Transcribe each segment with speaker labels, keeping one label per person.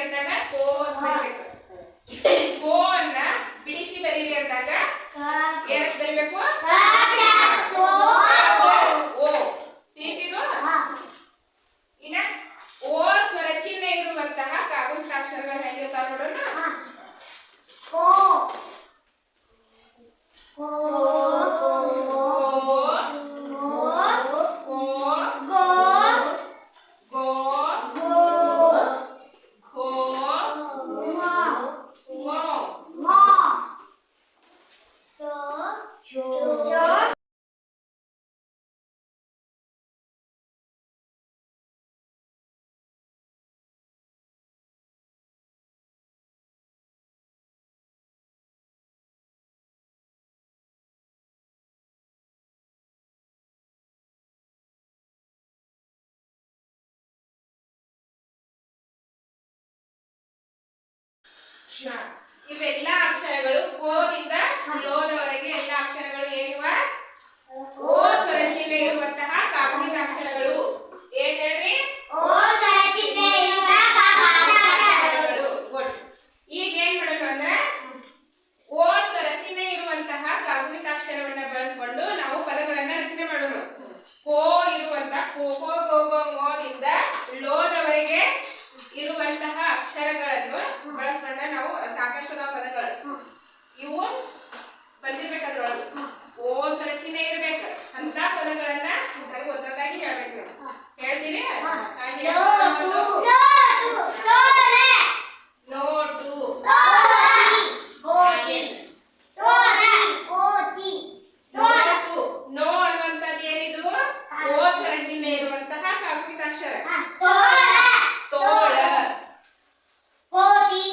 Speaker 1: ಅಂದಾಗ ಕೋ ಅಂತ ಬರೀಬೇಕು. ಕೋ ಅನ್ನ ಬಿಡಿಸಿ ಬರೀರಿ ಅಂದಾಗ ಏನಂತ ಬರೀಬೇಕು? ಓ. ತಿಳಿದಿದು? ಇನ್ನ ಓ ಸ್ವರ ಚಿಹ್ನೆ ಇರುವಂತಹ ಕಾಗುಣಿತಾಕ್ಷರಗಳು ಹೇಗಿರ್ತಾವ ನೋಡೋಣ. ಕೋ ಕೋ ಇವೆಲ್ಲ ಅಕ್ಷರಗಳು ಕೋದಿಂದ ಲೋದವರೆಗೆ ಎಲ್ಲ ಅಕ್ಷರಗಳು ಏನಿವ? ಓ ಸ್ವರ ಚಿಹ್ನೆ ಇರುವಂತಹ ಕಾಗುಣಿತ ಅಕ್ಷರಗಳು. ಏನ್ ಹೇಳ್ರಿ? ಈಗ ಏನ್ ಮಾಡಬೇಕು ಅಂದ್ರೆ ಓ ಸ್ವರ ಚಿಹ್ನೆ ಇರುವಂತಹ ಕಾಗುಣಿತಾಕ್ಷರವನ್ನ ಬಳಸಿಕೊಂಡು ನಾವು ಪದಗಳನ್ನ ರಚನೆ ಮಾಡೋಣ. ಕೋ ಇರುವಂತಹ ಕೋ ಕೋ ಗೋ ಗೋ ಮೋದಿಂದ ಲೋದವರೆಗೆ ಇರುವಂತಹ ಅಕ್ಷರಗಳನ್ನು ಬಳಸ್ಕೊಂಡ ನಾವು ಸಾಕಷ್ಟು ಪದಗಳು ಇವು ಬಂದಿರ್ಬೇಕದ್ರೊಳಗೆ. ಓ ಸ್ವರ ಚಿಹ್ನೆ ಇರ್ಬೇಕು ಅಂತ ಪದಗಳನ್ನ ನನಗೆ ಒಂದೊಂದಾಗಿ ಹೇಳ್ಬೇಕು. ಹೇಳ್ತೀರಿ? ನೋಟು, ನೋ ಅನ್ನುವಂಥದ್ದು ಏನಿದು? ಓ ಸ್ವರ ಚಿಹ್ನೆ ಇರುವಂತಹ ಕಾಗುಣಿತಾಕ್ಷರ. ತೋಳ, ಕೋತಿ,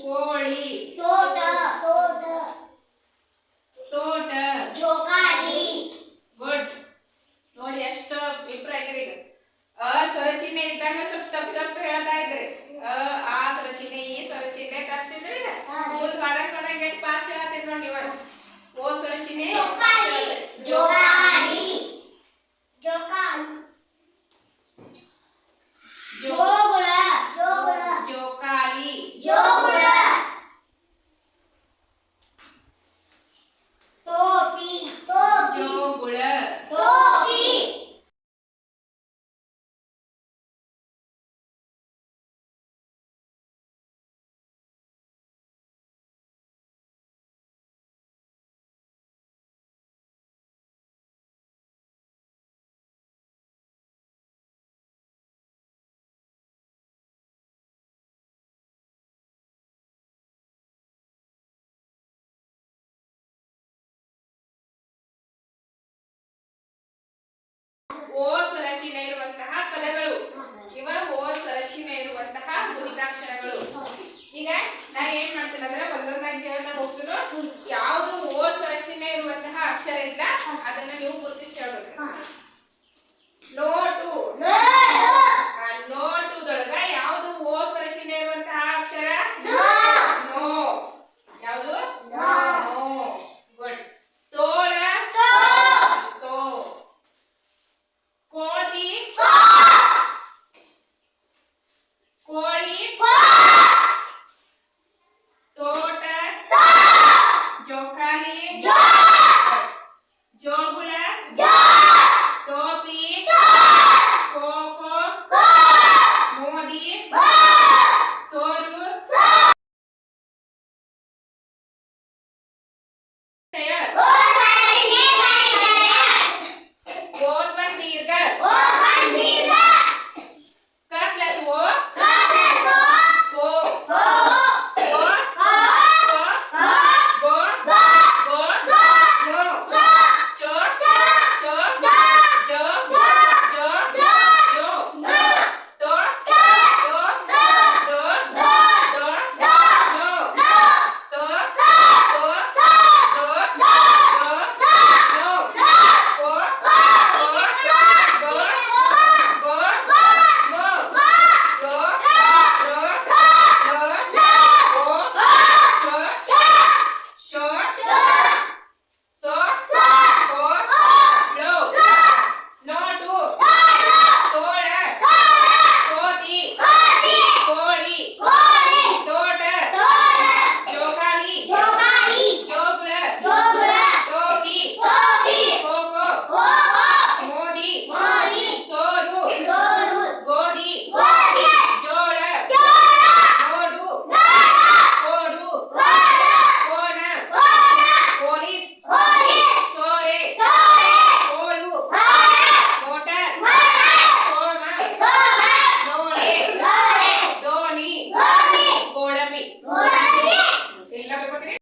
Speaker 1: ಕೋಳಿ, ತೋಟ, ಜೋಕಾಲಿ. ಗುಡ್. ನೋಡಿ ಎಷ್ಟು ಇಂಪ್ರೂವ್ ಆಗಿದೆ. ಈಗ ಅ ಸ್ವರ ಚಿಹ್ನೆ ಇದ್ದಾಗ ಸ್ವಲ್ಪ ತಪ್ಪು ಹೇಳ್ತಾ ಇದ್ರಿ. ಆ ಸ್ವರ ಚಿಹ್ನೆ ಈ ಸ್ವರ ಚಿಹ್ನೆ ತಪ್ಪಿದ್ರಿ ಮುಂದ್ ಹೊರಗೆ ಎಷ್ಟು ಫಾಸ್ಟ್ ಹೇಳ್ತೀನಿ ನೋಡಿ. ಇವಾಗ ಓ ಸ್ವರ ಚಿಹ್ನೆ ಜೋಕಾಲಿ, ಜೋಗುಳ, ಓ ಸ್ವರ ಚಿಹ್ನೆ ಇರುವಂತಹ ಪದಗಳು. ಇವ ಓ ಸ್ವರ ಚಿಹ್ನೆ ಇರುವಂತಹ ಗುಣಿತಾಕ್ಷರಗಳು. ಈಗ ನಾ ಏನ್ ಮಾಡ್ತೀನಿ ಅಂದ್ರೆ ಒಂದೊಂದಾಗಿ ಹೇಳ್ತಾ ಹೋಗ್ತೀನಿ. ಯಾವುದು ಓ ಸ್ವರ ಚಿಹ್ನೆ ಇರುವಂತಹ ಅಕ್ಷರ ಇಲ್ಲ ಅದನ್ನ ನೀವು ಗುರುತಿಸಿ ಹೇಳ್ಬೇಕು. ನೋಟು, ನೋಟುದೊಳಗ ಯಾವುದು ಓ ಸ್ವರ ಚಿಹ್ನೆ ಇರುವಂತಹ ಅಕ್ಷರ? ನೋ. ಯಾವುದು? ನೋ. ಗುಡ್. ತೋಳ, ತೋ. ಕೋತಿ, ಕೋಳಿ, ತೋಟ, ಜೋಕಾಲಿ, ಜೋಗುಳ, ಟೋಪಿ, ಕೋಕೋ, ಮೋದಿ, ಸೋರು, ಗೋರ್ವ ದೀರ್ಘ.